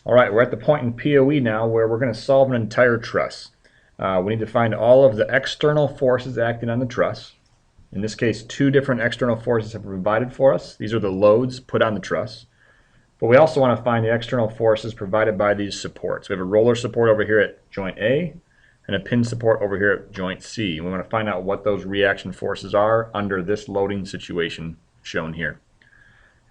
All right, we're at the point in POE now where we're going to solve an entire truss. We need to find all of the external forces acting on the truss. In this case, two different external forces have been provided for us. These are the loads put on the truss. But we also want to find the external forces provided by these supports. We have a roller support over here at joint A and a pin support over here at joint C. We want to find out what those reaction forces are under this loading situation shown here.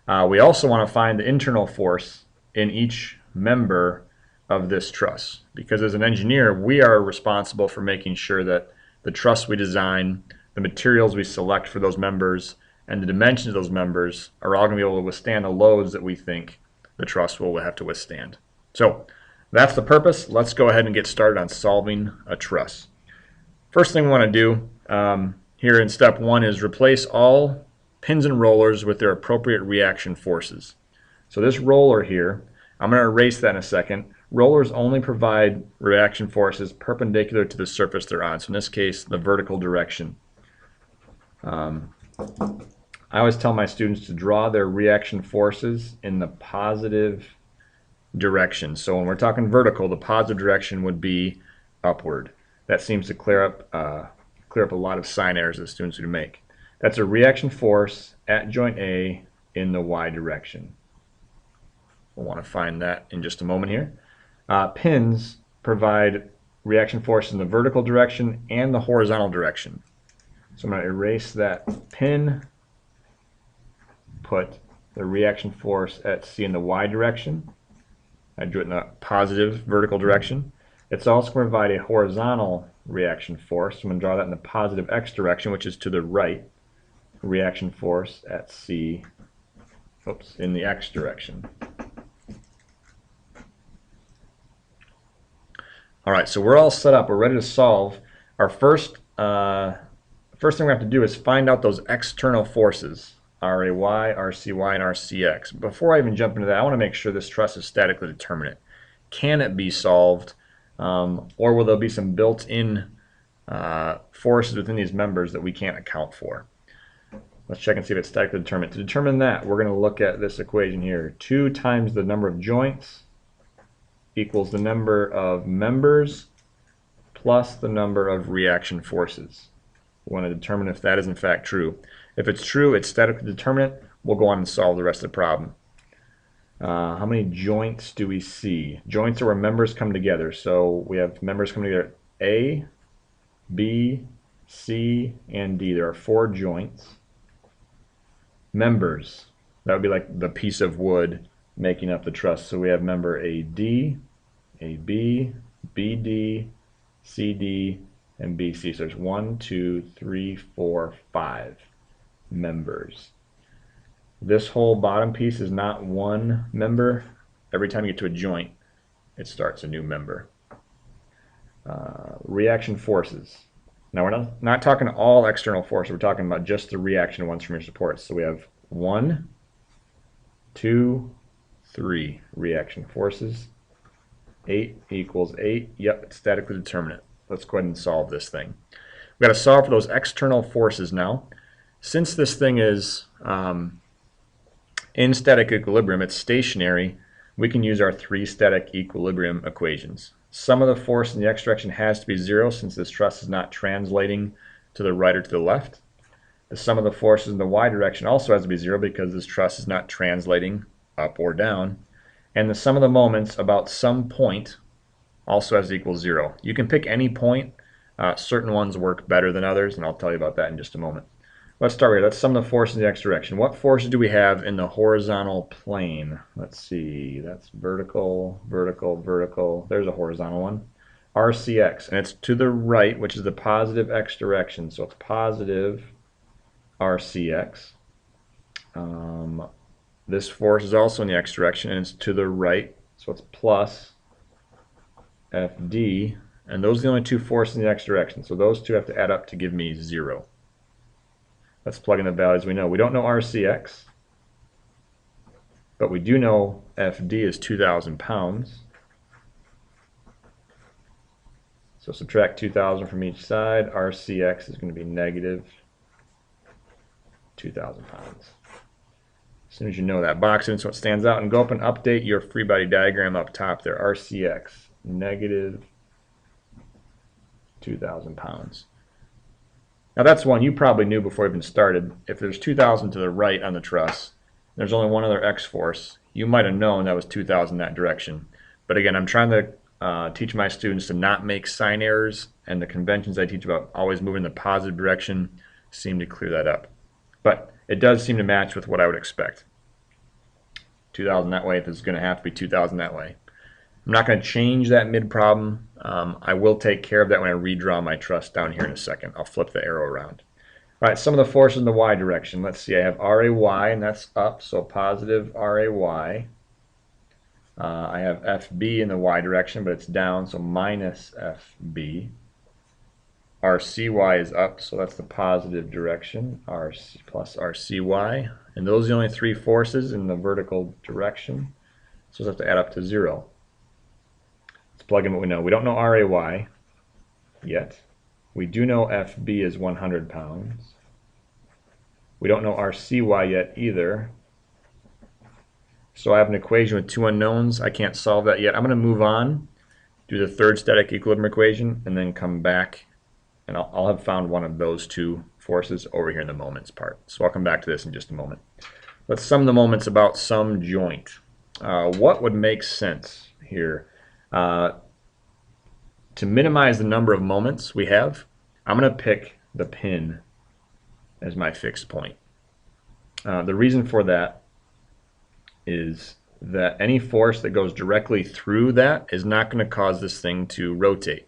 We also want to find the internal force in each member of this truss, because as an engineer we are responsible for making sure that the truss we design, the materials we select for those members, and the dimensions of those members are all going to be able to withstand the loads that we think the truss will have to withstand. So that's the purpose. Let's go ahead and get started on solving a truss. First thing we want to do here in step one is replace all pins and rollers with their appropriate reaction forces. So this roller here, I'm going to erase that in a second. Rollers only provide reaction forces perpendicular to the surface they're on. So in this case, the vertical direction. I always tell my students to draw their reaction forces in the positive direction. So when we're talking vertical, the positive direction would be upward. That seems to clear up a lot of sign errors that students would make. That's a reaction force at joint A in the Y direction. We'll want to find that in just a moment here. Pins provide reaction force in the vertical direction and the horizontal direction. So I'm going to erase that pin, put the reaction force at C in the Y direction. I drew it in the positive vertical direction. It's also going to provide a horizontal reaction force. So I'm going to draw that in the positive X direction, which is to the right. Reaction force at C, in the X direction. All right, so we're all set up. We're ready to solve. Our first thing we have to do is find out those external forces, RAY, RCY, and RCX. Before I even jump into that, I want to make sure this truss is statically determinate. Can it be solved, or will there be some built-in forces within these members that we can't account for? Let's check and see if it's statically determinate. To determine that, we're going to look at this equation here. 2 times the number of joints equals the number of members plus the number of reaction forces. We want to determine if that is in fact true. If it's true, it's statically determinate. We'll go on and solve the rest of the problem. How many joints do we see? Joints are where members come together. So we have members coming together A, B, C, and D. There are 4 joints. Members, that would be like the piece of wood making up the truss. So we have member AD, AB, BD, CD, and BC. So there's 1, 2, 3, 4, 5 members. This whole bottom piece is not one member. Every time you get to a joint, it starts a new member. Reaction forces. Now we're not talking all external forces. We're talking about just the reaction ones from your supports. So we have 1, 2, 3 reaction forces. 8 equals 8. Yep, it's statically determinate. Let's go ahead and solve this thing. We've got to solve for those external forces now. Since this thing is in static equilibrium, it's stationary, we can use our 3 static equilibrium equations. Sum of the force in the x direction has to be 0 since this truss is not translating to the right or to the left. The sum of the forces in the y direction also has to be 0 because this truss is not translating up or down. And the sum of the moments about some point also has to equal 0. You can pick any point. Certain ones work better than others, and I'll tell you about that in just a moment. Let's start here. Let's sum the force in the x direction. What forces do we have in the horizontal plane? Let's see. That's vertical, vertical, vertical. There's a horizontal one. RCX, and it's to the right, which is the positive x direction. So it's positive RCX. This force is also in the x direction, and it's to the right. So it's plus FD. And those are the only 2 forces in the x direction. So those 2 have to add up to give me 0. Let's plug in the values we know. We don't know RCX, but we do know FD is 2,000 pounds. So subtract 2,000 from each side. RCX is going to be negative 2,000 pounds. As soon as you know that, box it in so it stands out, and go up and update your free body diagram up top there. RCX, negative 2,000 pounds. Now that's one you probably knew before you even started. If there's 2,000 to the right on the truss, there's only one other X force, you might have known that was 2,000 that direction. But again, I'm trying to teach my students to not make sign errors, and the conventions I teach about always moving in the positive direction seem to clear that up. But it does seem to match with what I would expect. 2,000 that way if it's going to have to be 2,000 that way. I'm not going to change that mid problem. I will take care of that when I redraw my truss down here in a second. I'll flip the arrow around. All right, some of the forces in the Y direction. Let's see, I have RAY, and that's up, so positive RAY. I have FB in the Y direction, but it's down, so minus FB. RCY is up, so that's the positive direction, RC plus RCY. And those are the only three forces in the vertical direction, so we'll have to add up to 0. Let's plug in what we know. We don't know RAY yet. We do know FB is 100 pounds. We don't know RCY yet either. So I have an equation with two unknowns. I can't solve that yet. I'm going to move on, do the third static equilibrium equation, and then come back, and I'll have found one of those two forces over here in the moments part. So I'll come back to this in just a moment. Let's sum the moments about some joint. What would make sense here? To minimize the number of moments we have, I'm going to pick the pin as my fixed point. The reason for that is that any force that goes directly through that is not going to cause this thing to rotate,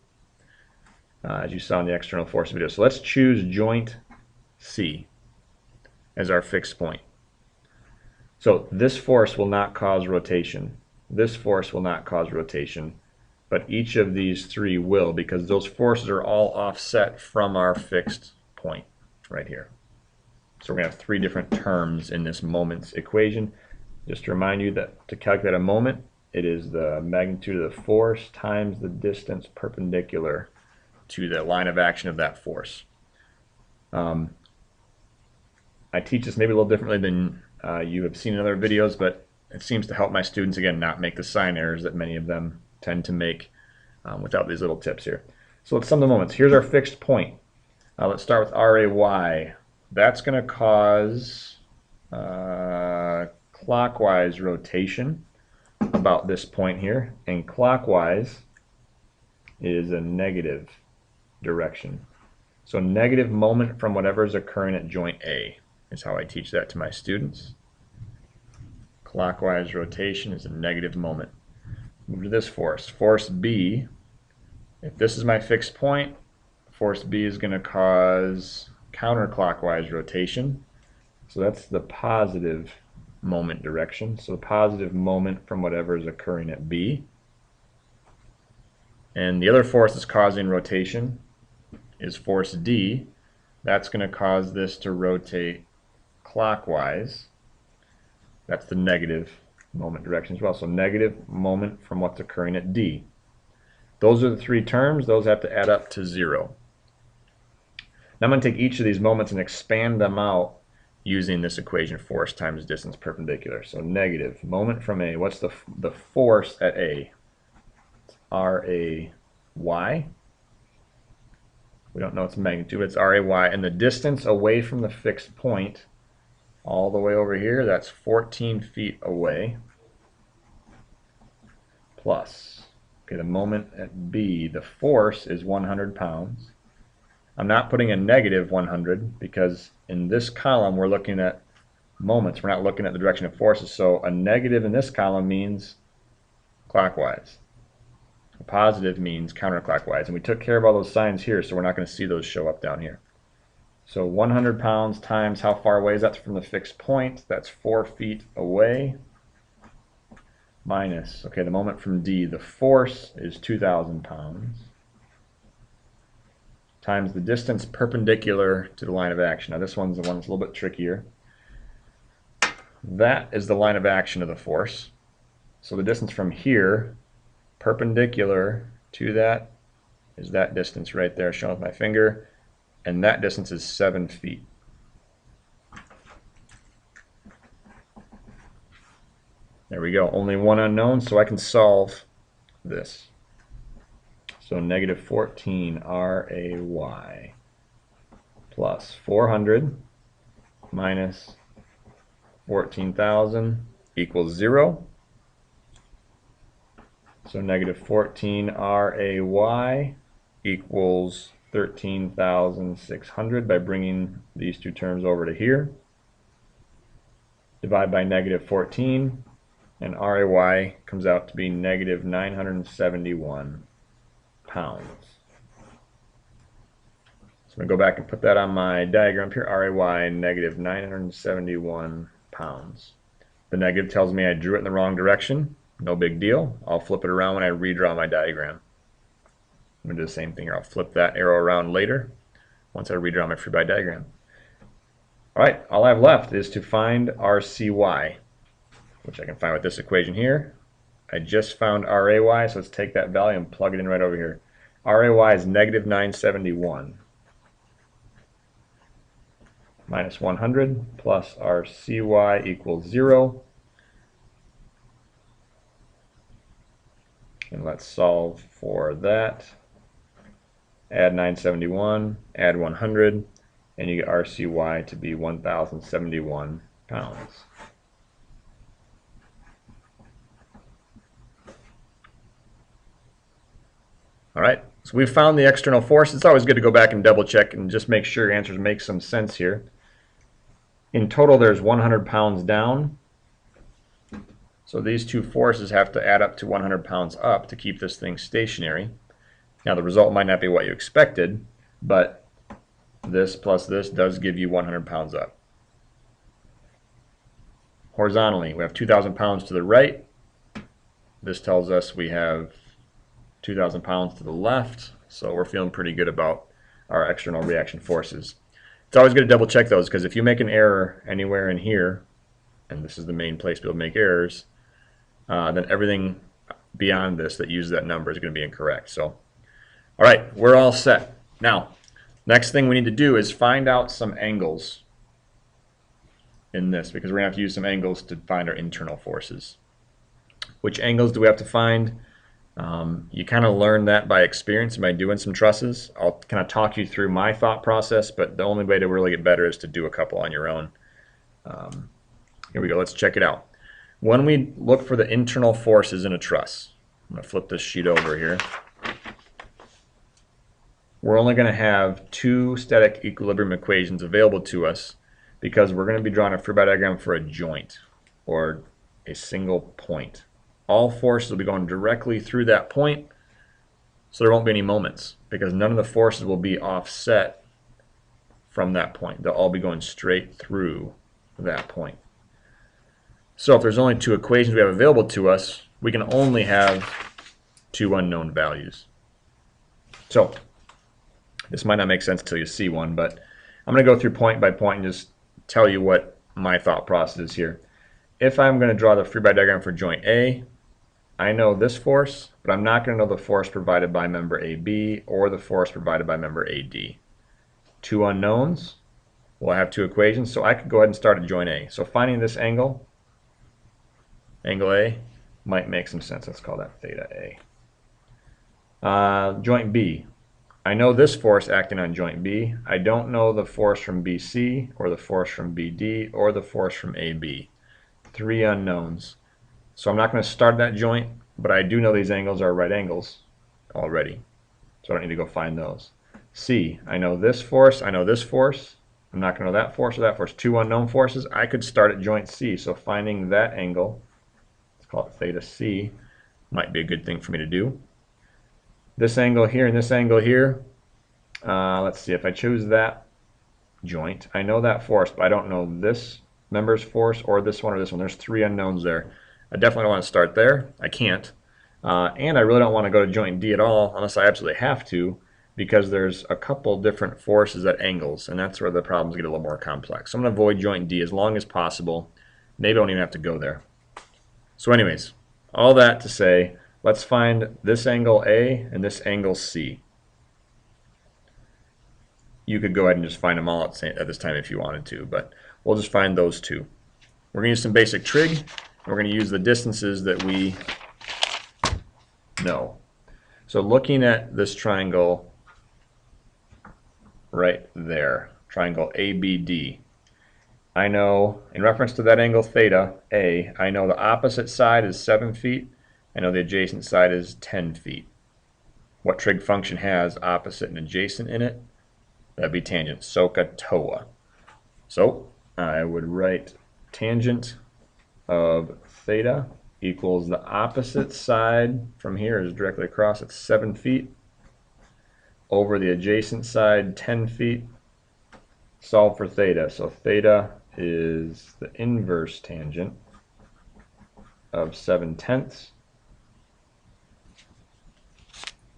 as you saw in the external force video. So let's choose joint C as our fixed point. So this force will not cause rotation. This force will not cause rotation. But each of these three will, because those forces are all offset from our fixed point right here. So we're going to have three different terms in this moments equation. Just to remind you that to calculate a moment, it is the magnitude of the force times the distance perpendicular to the line of action of that force. I teach this maybe a little differently than you have seen in other videos, but it seems to help my students, again, not make the sign errors that many of them tend to make without these little tips here. So let's sum the moments. Here's our fixed point. Let's start with RAY. That's going to cause clockwise rotation about this point here, and clockwise is a negative direction. So negative moment from whatever is occurring at joint A is how I teach that to my students. Clockwise rotation is a negative moment. Move to this force. Force B, if this is my fixed point, force B is going to cause counterclockwise rotation. So that's the positive moment direction. So the positive moment from whatever is occurring at B. And the other force that's causing rotation is force D. That's going to cause this to rotate clockwise. That's the negative moment direction as well. So negative moment from what's occurring at D. Those are the three terms. Those have to add up to 0. Now I'm going to take each of these moments and expand them out using this equation, force times distance perpendicular. So negative moment from A. What's the force at A? It's RAY. We don't know its magnitude, but it's RAY. And the distance away from the fixed point all the way over here, that's 14 feet away. Plus, okay, the moment at B, the force is 100 pounds. I'm not putting a negative 100 because in this column we're looking at moments. We're not looking at the direction of forces. So a negative in this column means clockwise. A positive means counterclockwise. And we took care of all those signs here, so we're not going to see those show up down here. So 100 pounds times how far away is that from the fixed point? That's 4 feet away. Minus, okay, the moment from D, the force is 2,000 pounds. Times the distance perpendicular to the line of action. Now this one's the one that's a little bit trickier. That is the line of action of the force. So the distance from here, perpendicular to that, is that distance right there shown with my finger. And that distance is 7 feet. There we go. Only one unknown, so I can solve this. So negative 14 RAY plus 400 minus 14,000 equals 0. So negative 14 RAY equals 13,600 by bringing these two terms over to here. Divide by negative 14, and RAY comes out to be negative 971 pounds. So I'm going to go back and put that on my diagram here. RAY negative 971 pounds. The negative tells me I drew it in the wrong direction. No big deal. I'll flip it around when I redraw my diagram. I'm going to do the same thing here. I'll flip that arrow around later once I redraw my free body diagram. All right, all I have left is to find RCY, which I can find with this equation here. I just found RAY, so let's take that value and plug it in right over here. RAY is negative 971 minus 100 plus RCY equals 0. And let's solve for that. Add 971, add 100, and you get RCY to be 1,071 pounds. All right, so we've found the external force. It's always good to go back and double check and just make sure your answers make some sense here. In total, there's 100 pounds down. So these two forces have to add up to 100 pounds up to keep this thing stationary. Now the result might not be what you expected, but this plus this does give you 100 pounds up. Horizontally, we have 2,000 pounds to the right. This tells us we have 2,000 pounds to the left, so we're feeling pretty good about our external reaction forces. It's always good to double check those, because if you make an error anywhere in here, and this is the main place people make errors, then everything beyond this that uses that number is going to be incorrect. So, all right, we're all set. Now, next thing we need to do is find out some angles in this, because we're going to have to use some angles to find our internal forces. Which angles do we have to find? You kind of learn that by experience and by doing some trusses. I'll kind of talk you through my thought process, but the only way to really get better is to do a couple on your own. Here we go. Let's check it out. When we look for the internal forces in a truss, I'm going to flip this sheet over here. We're only going to have two static equilibrium equations available to us because we're going to be drawing a free body diagram for a joint or a single point. All forces will be going directly through that point, so there won't be any moments because none of the forces will be offset from that point. They'll all be going straight through that point. So if there's only two equations we have available to us, we can only have two unknown values. So this might not make sense until you see one, but I'm going to go through point by point and just tell you what my thought process is here. If I'm going to draw the free body diagram for joint A, I know this force, but I'm not going to know the force provided by member AB or the force provided by member AD. Two unknowns, we'll have two equations, so I could go ahead and start at joint A. So finding this angle, angle A, might make some sense. Let's call that theta A. Joint B, I know this force acting on joint B. I don't know the force from BC or the force from BD or the force from AB. Three unknowns. So I'm not going to start that joint, but I do know these angles are right angles already. So I don't need to go find those. C, I know this force, I know this force. I'm not going to know that force or that force. Two unknown forces. I could start at joint C. So finding that angle, let's call it theta C, might be a good thing for me to do. This angle here and this angle here, let's see, if I choose that joint, I know that force, but I don't know this member's force or this one or this one. There's three unknowns there. I definitely don't want to start there. I can't. And I really don't want to go to joint D at all unless I absolutely have to, because there's a couple different forces at angles, and that's where the problems get a little more complex. So I'm going to avoid joint D as long as possible. Maybe I don't even have to go there. So anyways, all that to say, let's find this angle A and this angle C. You could go ahead and just find them all at this time if you wanted to, but we'll just find those two. We're going to use some basic trig. We're going to use the distances that we know. So looking at this triangle right there, triangle ABD, I know, in reference to that angle theta, A, I know the opposite side is 7 feet. I know the adjacent side is 10 feet. What trig function has opposite and adjacent in it? That'd be tangent, SOHCAHTOA. So I would write tangent of theta equals the opposite side from here is directly across, it's 7 feet, over the adjacent side 10 feet. Solve for theta. So theta is the inverse tangent of 7/10,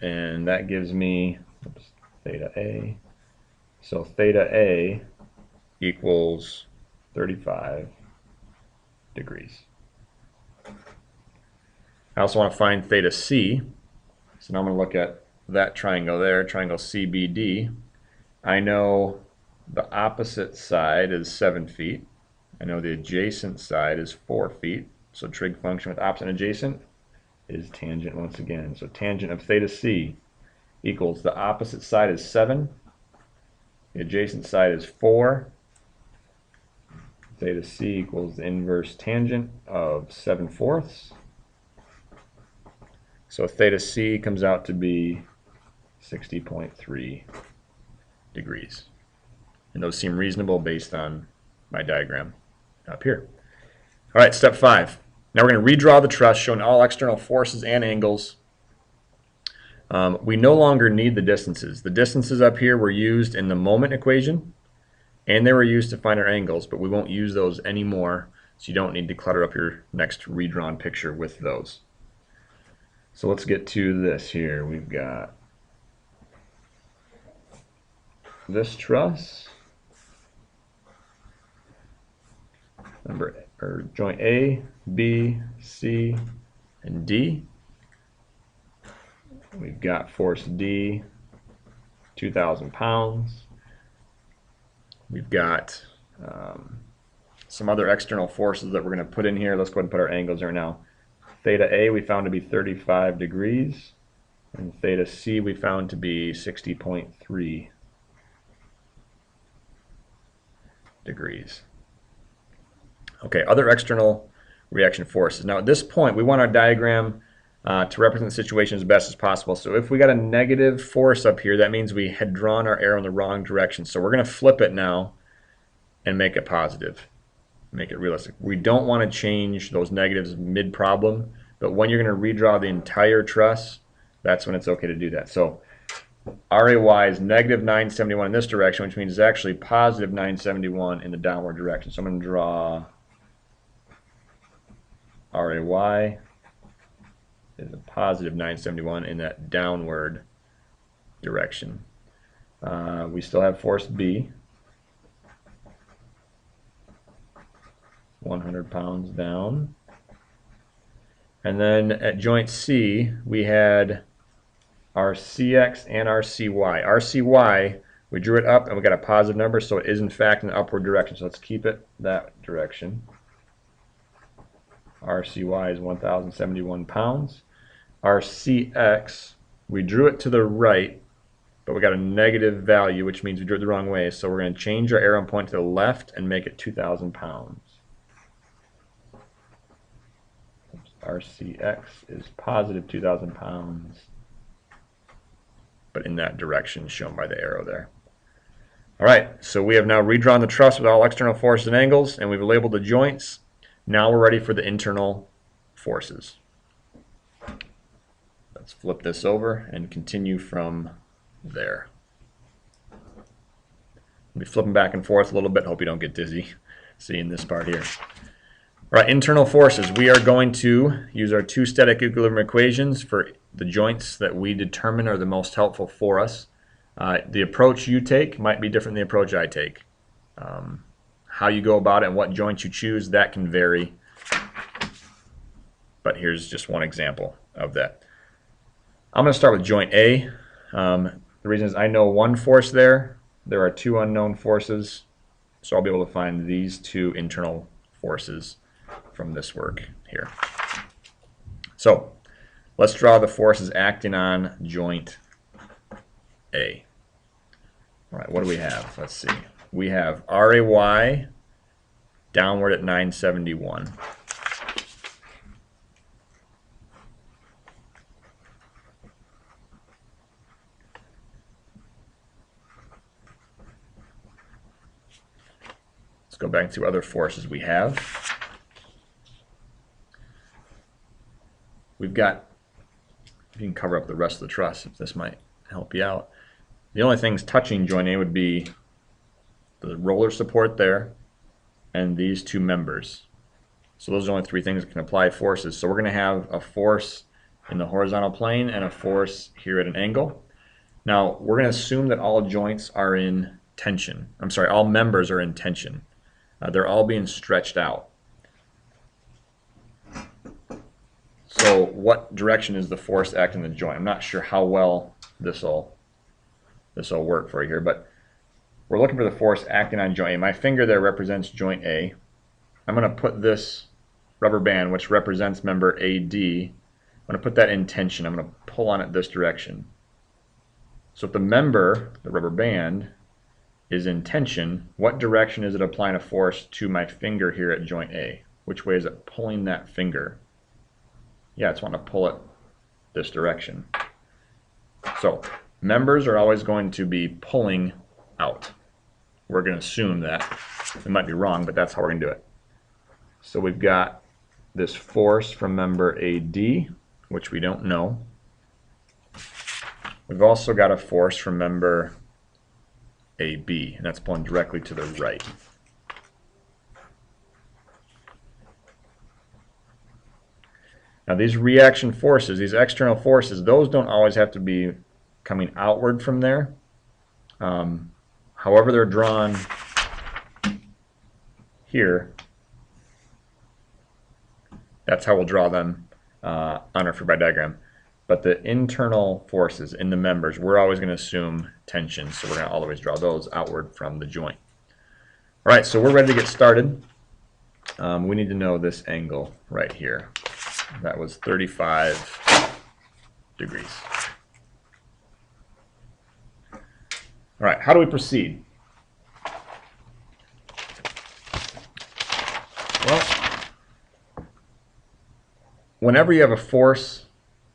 and that gives me theta A. So theta A equals 35 degrees. I also want to find theta C. So now I'm going to look at that triangle there, triangle CBD. I know the opposite side is 7 feet. I know the adjacent side is 4 feet. So trig function with opposite and adjacent is tangent once again. So tangent of theta C equals the opposite side is 7. The adjacent side is 4. Theta C equals the inverse tangent of 7/4. So theta C comes out to be 60.3 degrees. And those seem reasonable based on my diagram up here. All right, step 5. Now we're going to redraw the truss showing all external forces and angles. We no longer need the distances. The distances up here were used in the moment equation, and they were used to find our angles, but we won't use those anymore, so you don't need to clutter up your next redrawn picture with those. So let's get to this here. We've got this truss, joint A, B, C, and D. We've got force D, 2,000 pounds. We've got some other external forces that we're going to put in here. Let's go ahead and put our angles there now. Theta A we found to be 35 degrees, and theta C we found to be 60.3 degrees. Okay, other external reaction forces. Now at this point, we want our diagram to represent the situation as best as possible. So if we got a negative force up here, that means we had drawn our arrow in the wrong direction. So we're going to flip it now and make it positive, make it realistic. We don't want to change those negatives mid-problem, but when you're going to redraw the entire truss, that's when it's okay to do that. So RAY is negative 971 in this direction, which means it's actually positive 971 in the downward direction. So I'm going to draw RAY is a positive 971 in that downward direction. We still have force B, 100 pounds down. And then at joint C, we had our CX and our CY. Our CY, we drew it up and we got a positive number, so it is in fact in the upward direction. So let's keep it that direction. Our CY is 1,071 pounds. Our CX, we drew it to the right, but we got a negative value, which means we drew it the wrong way. So we're going to change our arrow and point to the left and make it 2,000 pounds. Our CX is positive 2,000 pounds, but in that direction shown by the arrow there. All right, so we have now redrawn the truss with all external forces and angles, and we've labeled the joints. Now we're ready for the internal forces. Let's flip this over and continue from there. I'll be flipping back and forth a little bit. Hope you don't get dizzy seeing this part here. All right, internal forces. We are going to use our two static equilibrium equations for the joints that we determine are the most helpful for us. The approach you take might be different than the approach I take. How you go about it and what joints you choose, that can vary. But here's just one example of that. I'm going to start with joint A. The reason is I know one force there. There are two unknown forces, so I'll be able to find these two internal forces from this work here. So let's draw the forces acting on joint A. All right, what do we have? Let's see. We have RAY downward at 971. Let's go back to other forces we have. We've got, you can cover up the rest of the truss if this might help you out. The only things touching joint A would be the roller support there and these two members. So those are the only three things that can apply forces. So we're going to have a force in the horizontal plane and a force here at an angle. Now we're going to assume that all joints are in tension. I'm sorry, all members are in tension. They're all being stretched out. So what direction is the force acting the joint? I'm not sure how well this will work for you here, but we're looking for the force acting on joint A. My finger there represents joint A. I'm going to put this rubber band, which represents member AD, I'm going to put that in tension. I'm going to pull on it this direction. So if the member, the rubber band, is in tension, what direction is it applying a force to my finger here at joint A? Which way is it pulling that finger? Yeah, it's wanting to pull it this direction. So members are always going to be pulling out. We're going to assume that. We might be wrong, but that's how we're going to do it. So we've got this force from member AD, which we don't know. We've also got a force from member AB, and that's pulling directly to the right. Now these reaction forces, these external forces, those don't always have to be coming outward from there. However they're drawn here, that's how we'll draw them on our free body diagram. But the internal forces in the members, we're always going to assume tension, so we're going to always draw those outward from the joint. All right, so we're ready to get started. We need to know this angle right here. That was 35 degrees. All right, how do we proceed? Well, whenever you have a force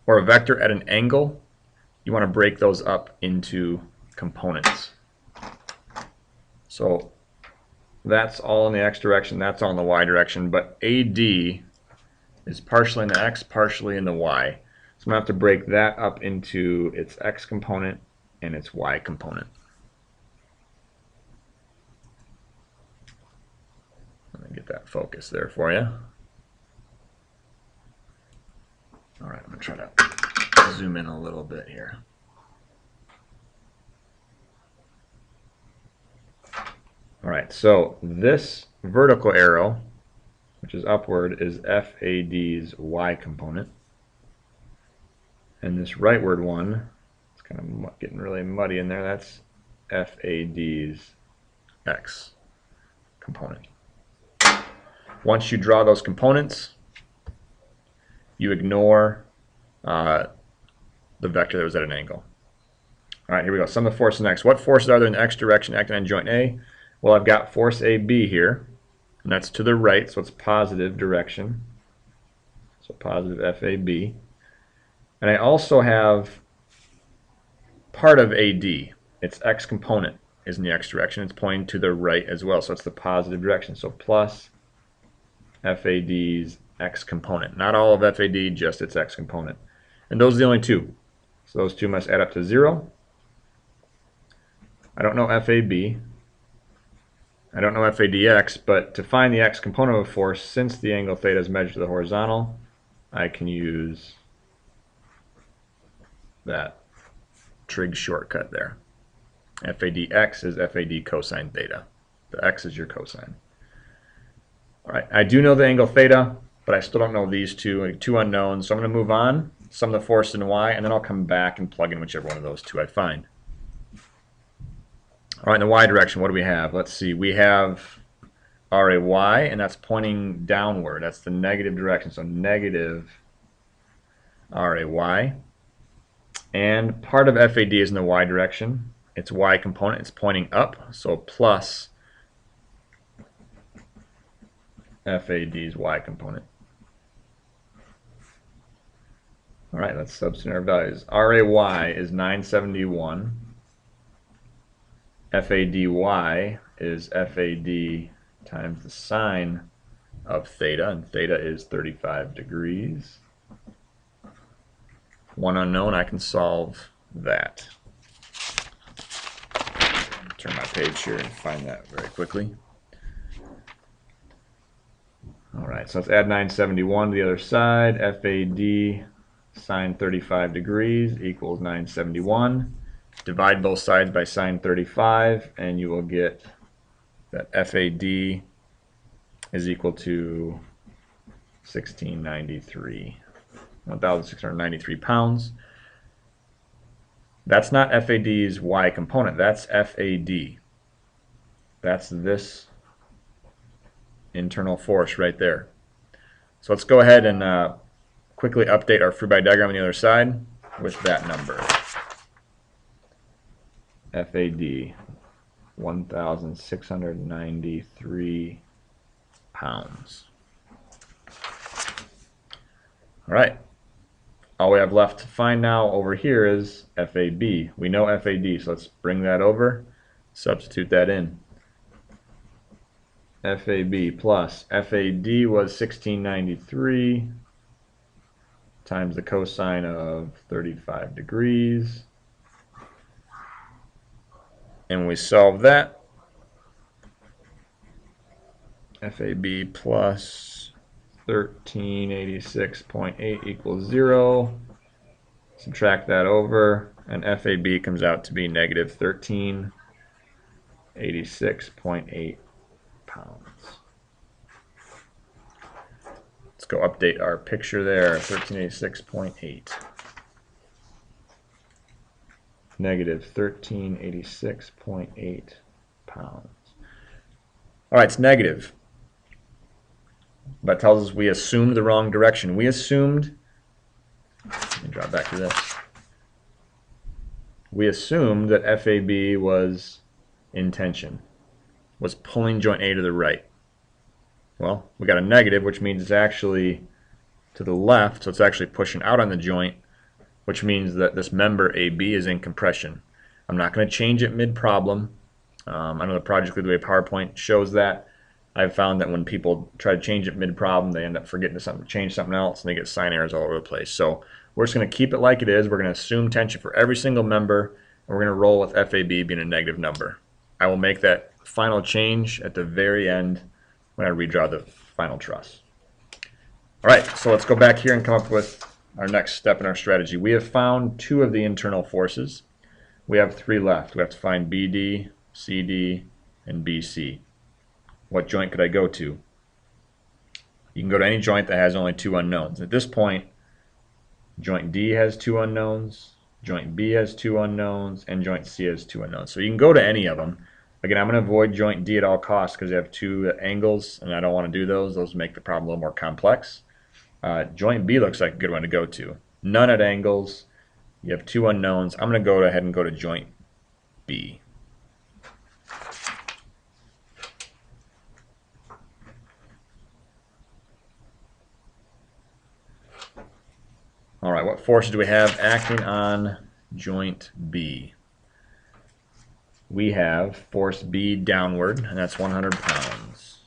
or a vector at an angle, you want to break those up into components. So that's all in the x direction, that's all in the y direction, but AD is partially in the x, partially in the y. So I'm going to have to break that up into its x component and its y component. Let me get that focus there for you. All right, I'm going to try to zoom in a little bit here. All right, so this vertical arrow, which is upward, is FAD's y component. And this rightward one, it's kind of getting really muddy in there, that's FAD's x component. Once you draw those components, you ignore the vector that was at an angle. All right, here we go. Sum of forces next. What forces are there in the x direction acting on joint A? Well, I've got force AB here, and that's to the right, so it's positive direction. So positive FAB. And I also have part of AD. Its x component is in the x direction. It's pointing to the right as well, so it's the positive direction. So plus FAD's x component. Not all of FAD, just its x component. And those are the only two. So those two must add up to 0. I don't know FAB. I don't know FADX, but to find the x component of a force, since the angle theta is measured to the horizontal, I can use that trig shortcut there. FADX is FAD cosine theta. The x is your cosine. All right, I do know the angle theta, but I still don't know these two unknowns, so I'm going to move on, sum the force in y, and then I'll come back and plug in whichever one of those two I find. All right, in the y direction, what do we have? Let's see, we have RAY, and that's pointing downward. That's the negative direction, so negative RAY. And part of FAD is in the Y direction. Its Y component, it's pointing up, so plus FAD's Y component. All right, let's substitute our values. RAY is 971. FADY is FAD times the sine of theta, and theta is 35 degrees. One unknown, I can solve that. Turn my page here and find that very quickly. All right, so let's add 971 to the other side. FAD sine 35 degrees equals 971. Divide both sides by sine 35, and you will get that FAD is equal to 1,693 pounds. That's not FAD's Y component, that's FAD. That's this internal force right there. So let's go ahead and quickly update our free body diagram on the other side with that number. FAD, 1,693 pounds. All right. All we have left to find now over here is FAB. We know FAD, so let's bring that over, substitute that in. FAB plus FAD was 1693 times the cosine of 35 degrees. And when we solve that, FAB plus 1386.8 equals 0. Subtract that over, and FAB comes out to be negative 1386.8 pounds. Let's go update our picture there, 1386.8. Negative 1386.8 pounds. All right, it's negative. That tells us we assumed the wrong direction. We assumed, let me draw back to this. We assumed that FAB was in tension, was pulling joint A to the right. Well, we got a negative, which means it's actually to the left, so it's actually pushing out on the joint, which means that this member AB is in compression. I'm not going to change it mid-problem. I know the project lead, the way PowerPoint shows that. I've found that when people try to change it mid-problem, they end up forgetting to change something else, and they get sign errors all over the place. So we're just going to keep it like it is. We're going to assume tension for every single member, and we're going to roll with FAB being a negative number. I will make that final change at the very end when I redraw the final truss. All right, so let's go back here and come up with our next step in our strategy. We have found 2 of the internal forces. We have 3 left. We have to find BD, CD, and BC. What joint could I go to? You can go to any joint that has only 2 unknowns. At this point, joint D has 2 unknowns, joint B has 2 unknowns, and joint C has 2 unknowns. So you can go to any of them. Again, I'm going to avoid joint D at all costs because they have 2 angles, and I don't want to do those. Those make the problem a little more complex. Joint B looks like a good one to go to. None at angles. You have 2 unknowns. I'm going to go ahead and go to joint B. All right, what forces do we have acting on joint B? We have force B downward, and that's 100 pounds.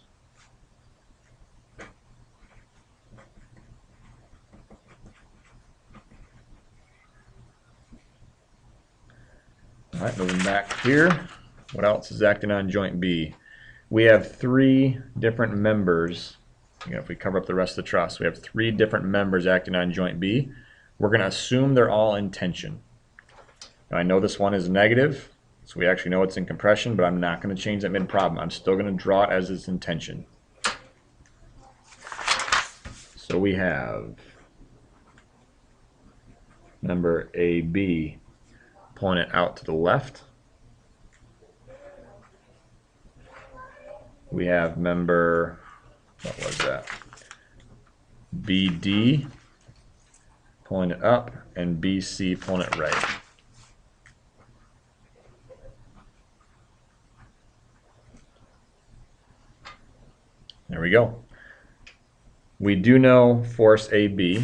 All right, moving back here. What else is acting on joint B? We have 3 different members. Again, if we cover up the rest of the truss, we have 3 different members acting on joint B. We're going to assume they're all in tension. Now, I know this one is negative, so we actually know it's in compression, but I'm not going to change that mid-problem. I'm still going to draw it as it's in tension. So we have member AB pulling it out to the left. we have member, what was that? BD pulling it up and BC pulling it right. There we go. We do know force AB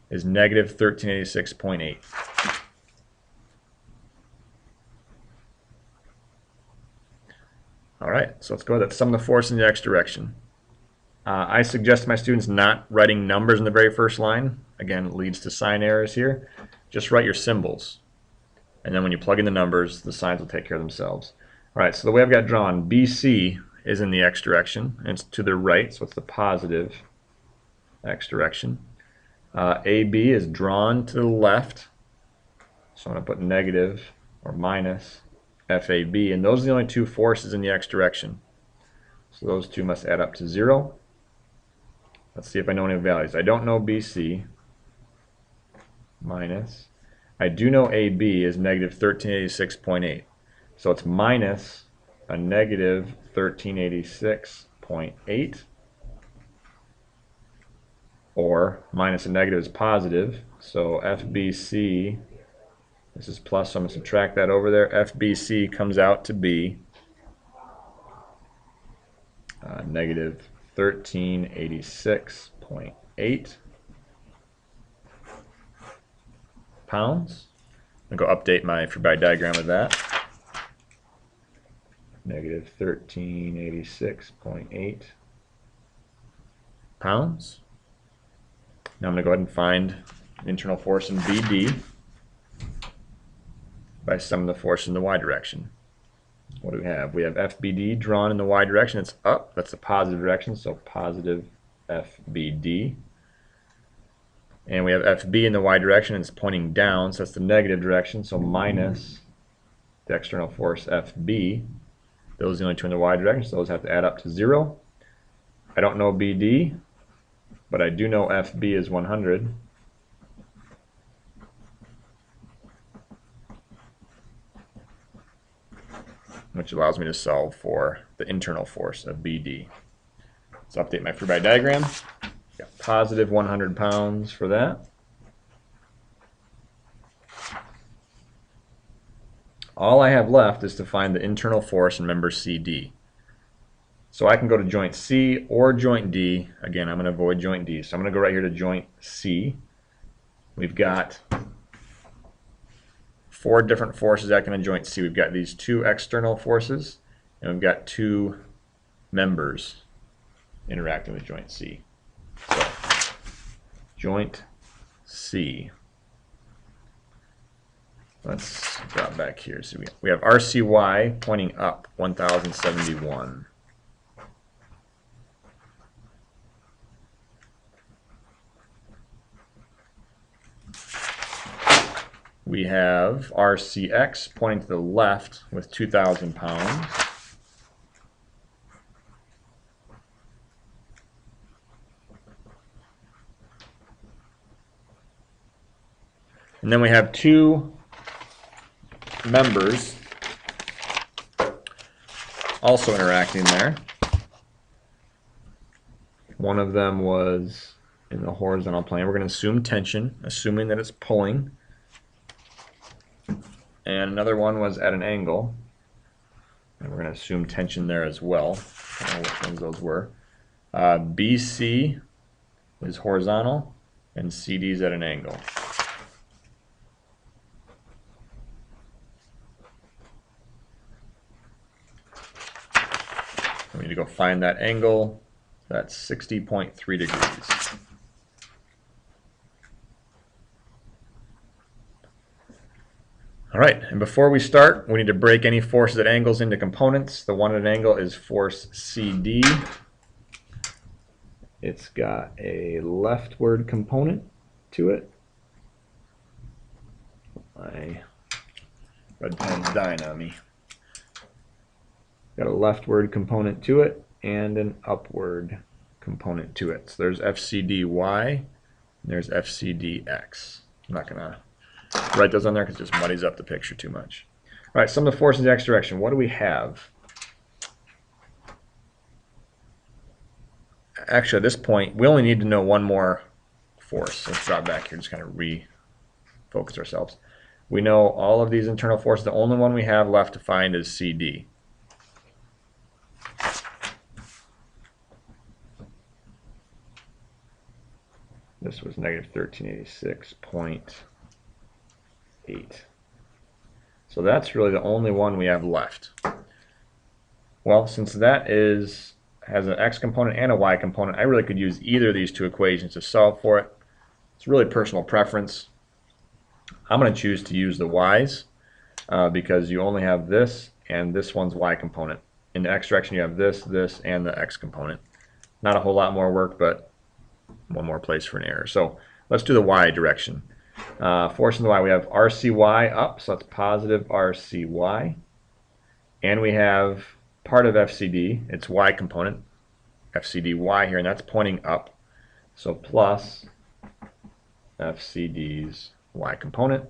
is negative 1386.8. All right, so let's go ahead. That's sum of the force in the x direction. I suggest my students not writing numbers in the very first line. Again, it leads to sign errors here. Just write your symbols. And then when you plug in the numbers, the signs will take care of themselves. All right, so the way I've got drawn, BC is in the x direction, and it's to the right, so it's the positive x direction. AB is drawn to the left, so I'm going to put negative or minus FAB, and those are the only two forces in the x direction. So those two must add up to 0. Let's see if I know any values. I don't know BC, minus. I do know AB is negative 1386.8. So it's minus a negative 1386.8, or minus a negative is positive. So FBC, this is plus, so I'm going to subtract that over there. FBC comes out to be negative 1386.8 pounds. I'm going to go update my free-body diagram of that. Negative 1386.8 pounds. Now I'm going to go ahead and find internal force in BD by sum of the force in the y direction. What do we have? We have FBD drawn in the y direction. It's up. That's the positive direction, so positive FBD. And we have FB in the y direction. It's pointing down, so that's the negative direction, so minus the external force FB. Those are the only two in the y direction, so those have to add up to 0. I don't know BD, but I do know FB is 100. Which allows me to solve for the internal force of BD. Let's update my free body diagram. Got positive 100 pounds for that. All I have left is to find the internal force in member CD. So I can go to joint C or joint D. Again, I'm going to avoid joint D. So I'm going to go right here to joint C. We've got 4 different forces acting on joint C. We've got these 2 external forces, and we've got 2 members interacting with joint C. So, joint C. Let's drop back here. So we have RCY pointing up, 1071. We have RCX pointing to the left with 2,000 pounds. And then we have 2 members also interacting there. One of them was in the horizontal plane. We're going to assume tension, assuming that it's pulling. And another one was at an angle. And we're going to assume tension there as well. I don't know which ones those were. BC is horizontal, and CD is at an angle. We need to go find that angle. That's 60.3 degrees. All right, and before we start, we need to break any forces at angles into components. The one at an angle is force CD. It's got a leftward component to it. My red pen's dying on me. Got a leftward component to it and an upward component to it. So there's FCDY and there's FCDX. I'm not going to write those on there because it just muddies up the picture too much. All right, sum of the forces in the x direction. What do we have? actually at this point, we only need to know one more force. Let's drop back here, just kind of refocus ourselves. We know all of these internal forces. The only one we have left to find is CD. This was negative 1386.8. So that's really the only one we have left. Well, since that has an x component and a y component, I really could use either of these two equations to solve for it. It's really personal preference. I'm going to choose to use the y's because you only have this and this one's y component. In the x direction you have this, this, and the x component. Not a whole lot more work, but one more place for an error. So let's do the y direction. Force in the y, we have RCY up, so that's positive RCY. And we have part of FCD, its y component, FCDY here, and that's pointing up. So plus FCD's y component.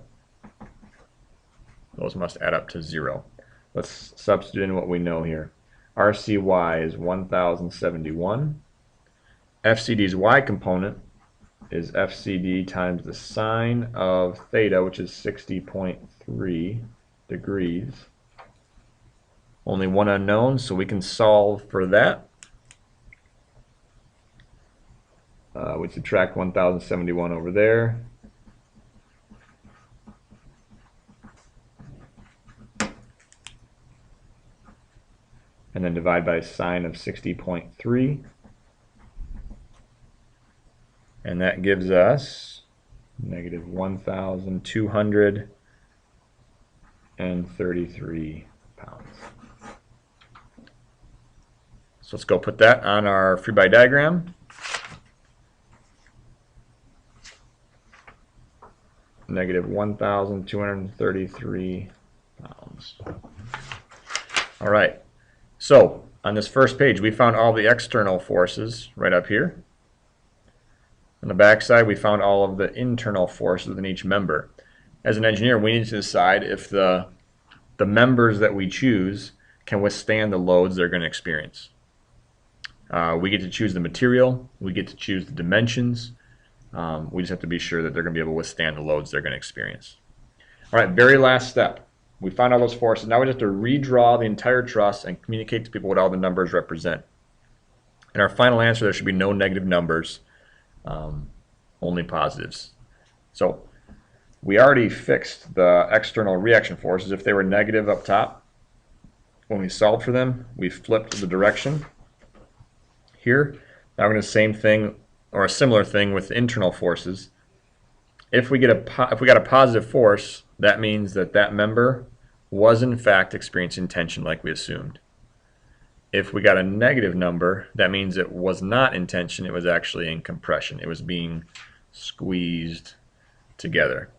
Those must add up to 0. Let's substitute in what we know here. RCY is 1071. FCD's y component is FCD times the sine of theta, which is 60.3 degrees. Only one unknown, so we can solve for that. We subtract 1071 over there. And then divide by sine of 60.3. And that gives us negative 1,233 pounds. So let's go put that on our free body diagram. Negative 1,233 pounds. All right. So on this first page, we found all the external forces right up here. On the back side, we found all of the internal forces within each member. As an engineer, we need to decide if the members that we choose can withstand the loads they're going to experience. We get to choose the material, we get to choose the dimensions. We just have to be sure that they're going to be able to withstand the loads they're going to experience. All right, very last step. We found all those forces. Now we just have to redraw the entire truss and communicate to people what all the numbers represent. In our final answer, there should be no negative numbers. Only positives. So we already fixed the external reaction forces. If they were negative up top, when we solved for them, we flipped the direction here. Now we're going to do the same thing or a similar thing with internal forces. If we got a positive force, that means that that member was in fact experiencing tension like we assumed. If we got a negative number, that means it was not in tension, it was actually in compression. It was being squeezed together.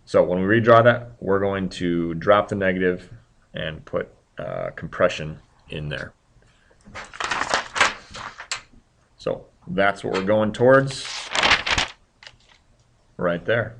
So when we redraw that, we're going to drop the negative and put compression in there. So that's what we're going towards right there.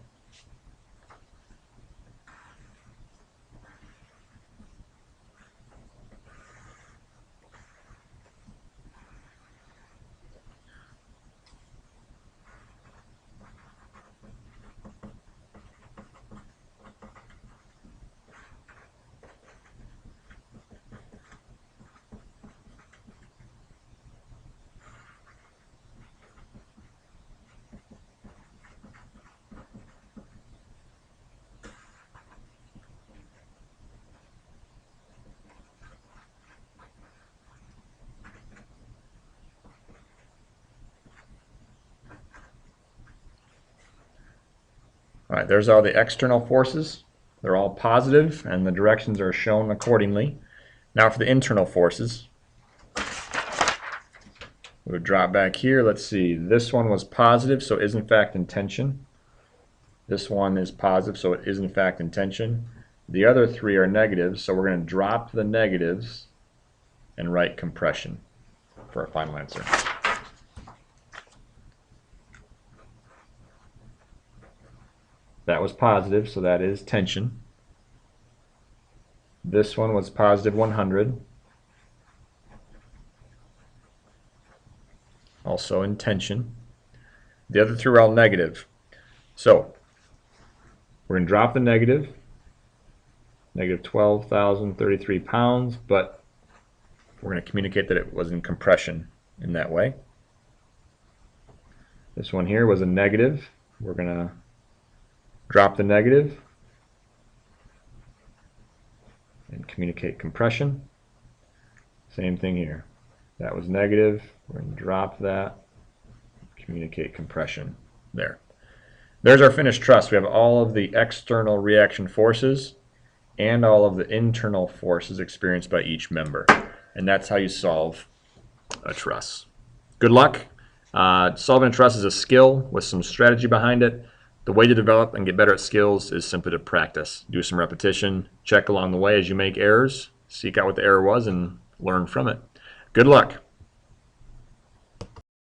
All right, there's all the external forces. They're all positive, and the directions are shown accordingly. Now for the internal forces, we would drop back here. Let's see, this one was positive, so it is in fact in tension. This one is positive, so it is in fact in tension. The other three are negatives, so we're going to drop the negatives and write compression for our final answer. That was positive, so that is tension. This one was positive 100. also in tension. The other three are all negative. So we're going to drop the negative 12,033 pounds, but we're going to communicate that it was in compression in that way. This one here was a negative. We're going to drop the negative and communicate compression. Same thing here. That was negative. We're going to drop that, communicate compression. There. There's our finished truss. We have all of the external reaction forces and all of the internal forces experienced by each member. And that's how you solve a truss. Good luck. Solving a truss is a skill with some strategy behind it. The way to develop and get better at skills is simply to practice. Do some repetition, check along the way as you make errors, seek out what the error was, and learn from it. Good luck.